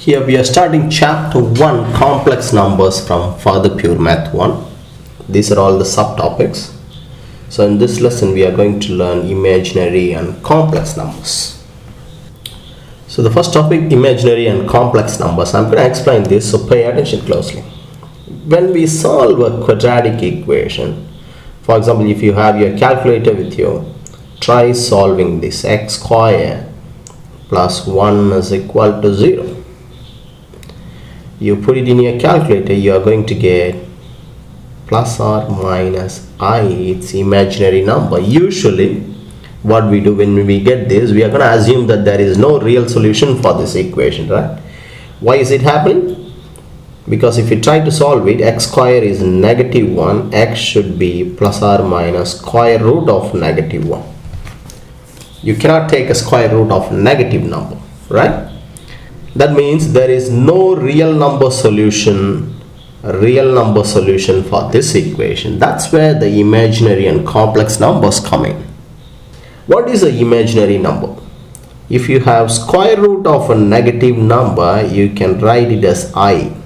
Here we are starting chapter 1, complex numbers from further pure math 1. These are all the subtopics. So in this lesson we are going to learn imaginary and complex numbers. So the first topic, imaginary and complex numbers. I'm going to explain this, so pay attention closely. When we solve a quadratic equation, for example, if you have your calculator with you, try solving this. X square plus 1 is equal to 0. You put it in your calculator, you are going to get plus or minus I. It's imaginary number. Usually what we do when we get this, we are going to assume that there is no real solution for this equation, right? Why is it happening? Because if you try to solve it, x square is negative 1, x should be plus or minus square root of negative 1. You cannot take a square root of negative number, right? That means there is no real number solution for this equation. That's where the imaginary and complex numbers come in. What is an imaginary number? If you have square root of a negative number, you can write it as I.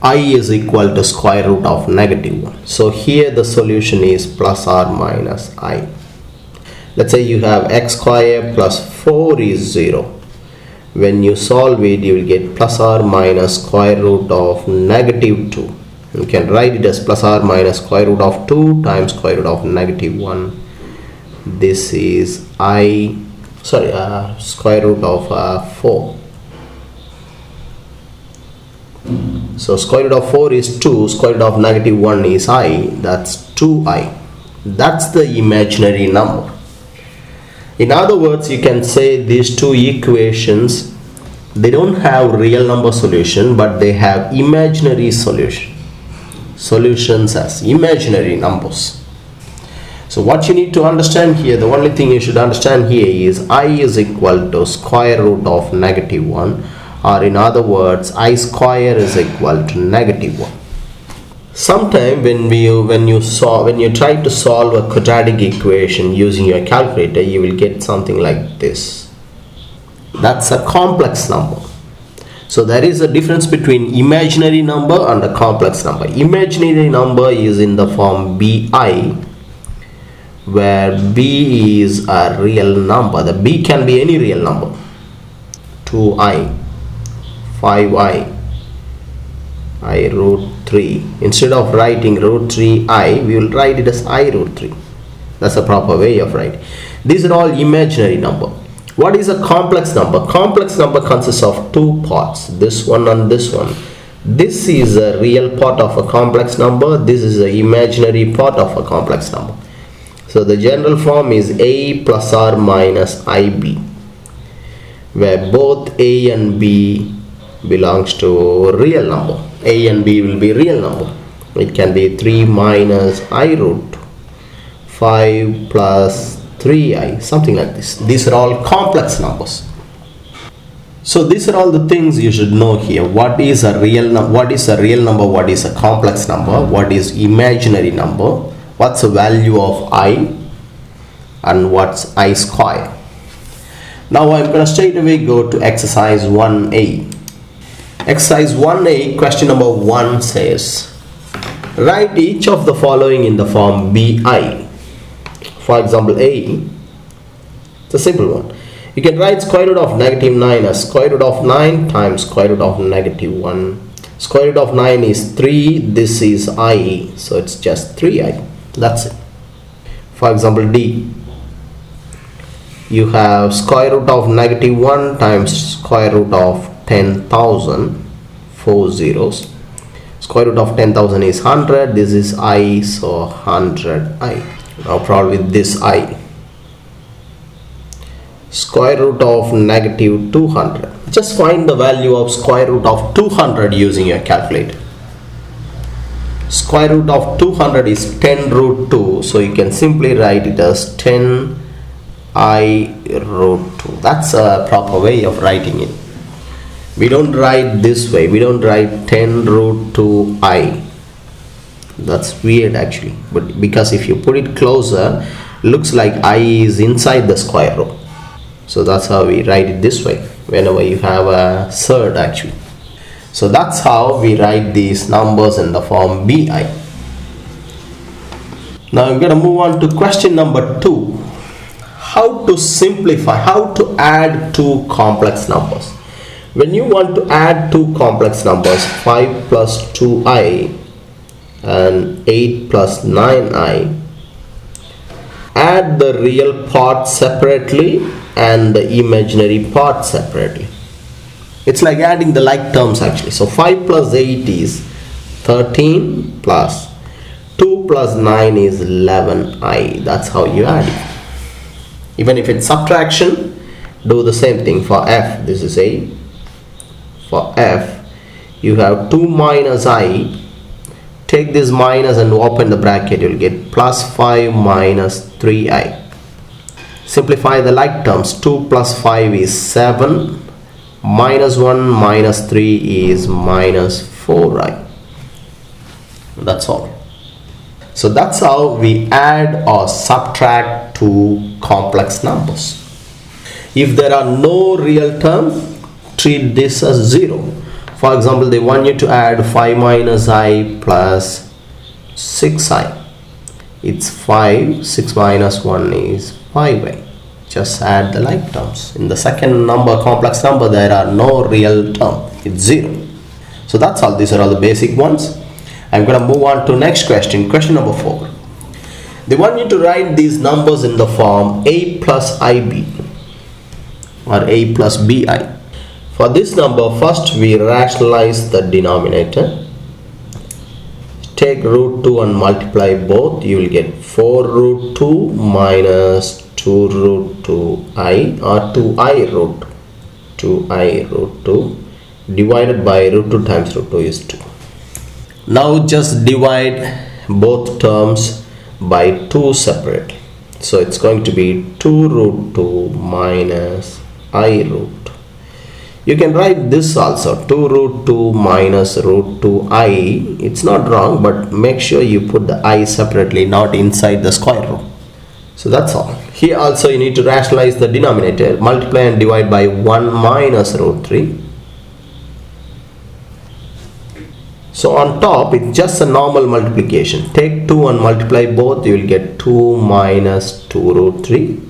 I is equal to square root of negative 1. So here the solution is plus or minus I. Let's say you have x square plus 4 is 0. When you solve it, you will get plus or minus square root of negative 2. You can write it as plus or minus square root of 2 times square root of negative 1. This is square root of 4. So square root of 4 is 2, square root of negative 1 is I, that's 2I. That's the imaginary number. In other words, you can say these two equations, they don't have real number solution, but they have imaginary solutions as imaginary numbers. So what you need to understand here, the only thing you should understand here is I is equal to square root of negative 1, or in other words, I square is equal to negative 1. Sometime when you try to solve a quadratic equation using your calculator, you will get something like this. That's a complex number. So there is a difference between imaginary number and a complex number. Imaginary number is in the form bi, where b is a real number. The b can be any real number. 2i, 5i, I root 3. Instead of writing root 3i, we will write it as I root 3. That's a proper way of writing. These are all imaginary number. What is a complex number? Complex number consists of two parts, this one and this one. This is a real part of a complex number. This is the imaginary part of a complex number. So the general form is a plus or minus ib, where both a and b belongs to real number. A and b will be real number. It can be 3 minus I root 5 plus 3i, something like this. These are all complex numbers. So these are all the things you should know here. What is a real number? What is a real number? What is a complex number? What is imaginary number? What's the value of I? And what's I square? Now I'm going to straight away go to exercise 1a. Exercise 1a, question number 1 says, write each of the following in the form bi. For example, a, it's a simple one. You can write square root of negative 9 as square root of 9 times square root of negative 1. Square root of 9 is 3, this is I, so it's just 3i. That's it. For example, d, you have square root of negative 1 times square root of 10,000, 4 zeros. Square root of 10,000 is 100. This is I, so 100i. Now problem with this I. Square root of negative 200. Just find the value of square root of 200 using your calculator. Square root of 200 is 10 root 2. So you can simply write it as 10 I root 2. That's a proper way of writing it. We don't write this way. We don't write 10 root 2i. That's weird actually. But because if you put it closer, looks like I is inside the square root. So that's how we write it this way. whenever you have a surd actually. So that's how we write these numbers in the form bi. Now I'm going to move on to question number 2. How to simplify, how to add two complex numbers. When you want to add two complex numbers, 5 plus 2i and 8 plus 9i, add the real part separately and the imaginary part separately. It's like adding the like terms actually. So 5 plus 8 is 13 plus 2 plus 9 is 11i. That's how you add it. Even if it's subtraction, do the same thing. For f, this is a. For f, you have 2 minus i. Take this minus and open the bracket. You'll get plus 5 minus 3i. Simplify the like terms. 2 plus 5 is 7. Minus 1 minus 3 is minus 4i. That's all. So that's how we add or subtract two complex numbers. If there are no real terms, treat this as 0. For example, they want you to add 5 minus i plus 6i. It's 5. 6 minus 1 is 5i. Just add the like terms. In the second number, complex number, there are no real term. It's 0. So that's all. These are all the basic ones. I'm going to move on to next question. Question number 4. They want you to write these numbers in the form a plus ib or a plus bi. For this number, first we rationalize the denominator. Take root 2 and multiply both. You will get 4 root 2 minus 2 root 2i or 2i root 2 divided by root 2 times root 2 is 2. Now just divide both terms by 2 separately. So it's going to be 2 root 2 minus I root 2. You can write this also, 2 root 2 minus root 2i. It's not wrong, but make sure you put the I separately, not inside the square root. So that's all. Here also you need to rationalize the denominator. Multiply and divide by 1 minus root 3. So on top, it's just a normal multiplication. Take 2 and multiply both. You will get 2 minus 2 root 3.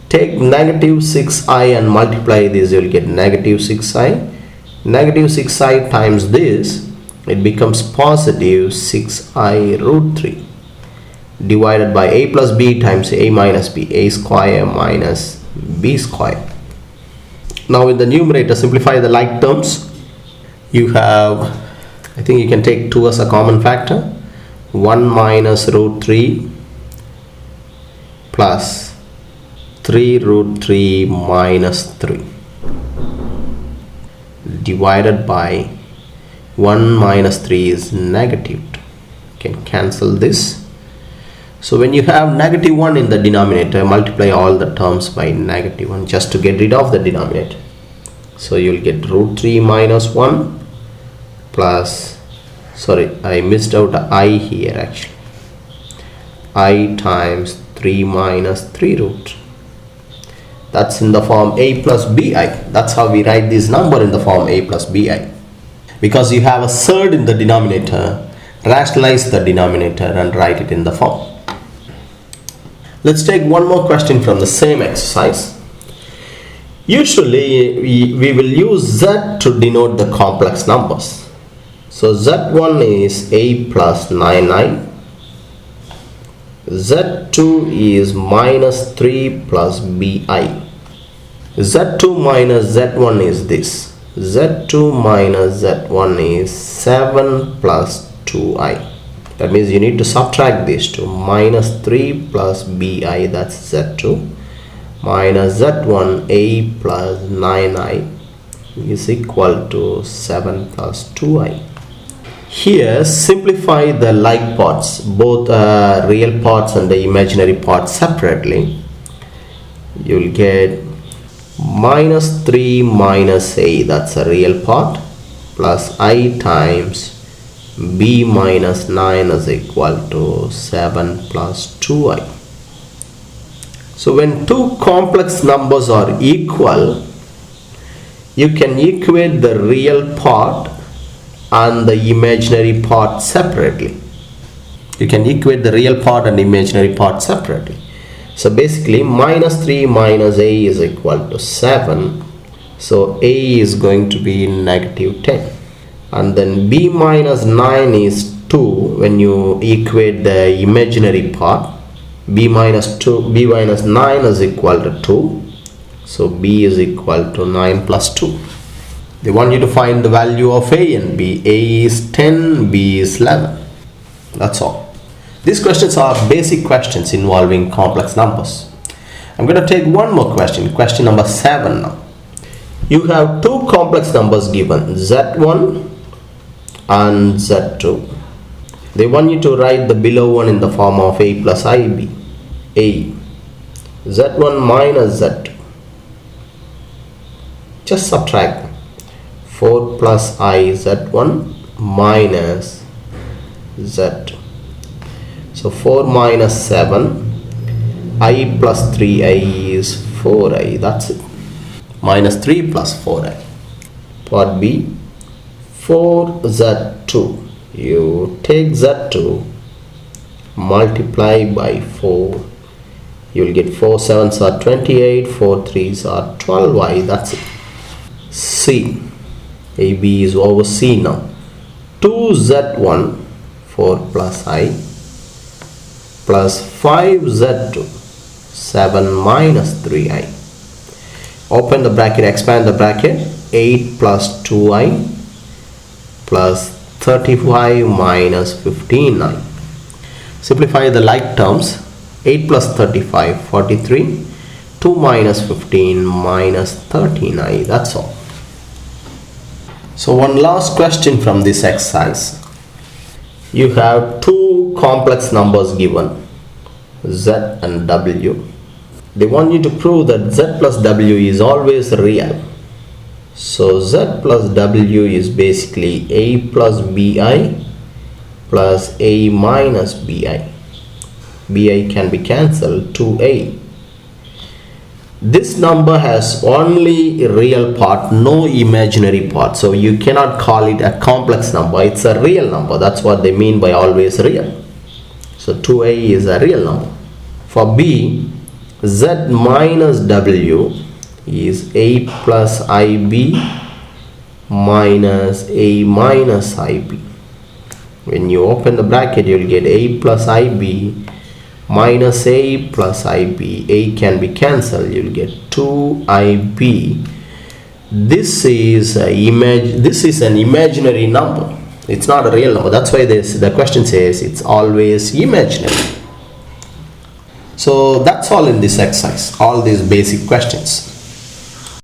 Take negative 6i and multiply this. You will get negative 6i. Negative 6i times this, it becomes positive 6i root 3. Divided by a plus b times a minus b. A square minus b square. Now in the numerator, simplify the like terms. You have, I think you can take 2 as a common factor. 1 minus root 3 plus 3 root 3 minus 3 divided by 1 minus 3 is negative 2. You can cancel this. So when you have negative 1 in the denominator, multiply all the terms by negative 1 just to get rid of the denominator. So you will get root 3 minus 1 plus, sorry, I missed out the I here actually. I times 3 minus 3 root 3. That's in the form a plus bi. That's how we write this number in the form a plus bi. Because you have a surd in the denominator, rationalize the denominator and write it in the form. Let's take one more question from the same exercise. Usually we will use z to denote the complex numbers. So z1 is a plus 9i. z2 is minus 3 plus bi. z2 minus z1 is this. z2 minus z1 is 7 plus 2i. That means you need to subtract these two. Minus 3 plus bi, that's z2, minus z1 a plus 9i is equal to 7 plus 2i. Here simplify the like parts, both real parts and the imaginary parts separately. You will get minus 3 minus a, that's a real part, plus I times b minus 9 is equal to 7 plus 2i. So when two complex numbers are equal, you can equate the real part and the imaginary part separately. You can equate the real part and imaginary part separately. So basically minus 3 minus a is equal to 7. So a is going to be negative 10. And then b minus 9 is 2 when you equate the imaginary part. b minus 9 is equal to 2. So b is equal to 9 plus 2. They want you to find the value of a and b. A is 10, b is 11. That's all. These questions are basic questions involving complex numbers. I'm going to take one more question, question number 7 now. You have two complex numbers given, Z1 and Z2. They want you to write the below one in the form of a plus ib. A, Z1 minus Z2. Just subtract them. 4 plus I Z1 minus Z2. So 4 minus 7, I plus 3i is 4i, that's it. Minus 3 plus 4i. Part B, 4z2. You take z2, multiply by 4. You will get 4 7s are 28, 4 3s are 12i, that's it. C, AB is over C now. 2z1, 4 plus I, plus 5z2, 7 minus 3i. Open the bracket, expand the bracket. 8 plus 2i plus 35 minus 15i. Simplify the like terms. 8 plus 35, 43. 2 minus 15 minus 13i. That's all. So one last question from this exercise. You have two complex numbers given, z and w. They want you to prove that z plus w is always real. So z plus w is basically a plus bi plus a minus bi. Bi can be cancelled, 2a. This number has only real part, no imaginary part. So you cannot call it a complex number. It's a real number. That's what they mean by always real. So 2a is a real number. For b, z minus w is a plus ib minus a minus ib. When you open the bracket, you will get a plus ib minus a plus ib. A can be cancelled. You will get 2ib. This is an imaginary number. It's not a real number. That's why the question says it's always imaginary. So that's all in this exercise, all these basic questions.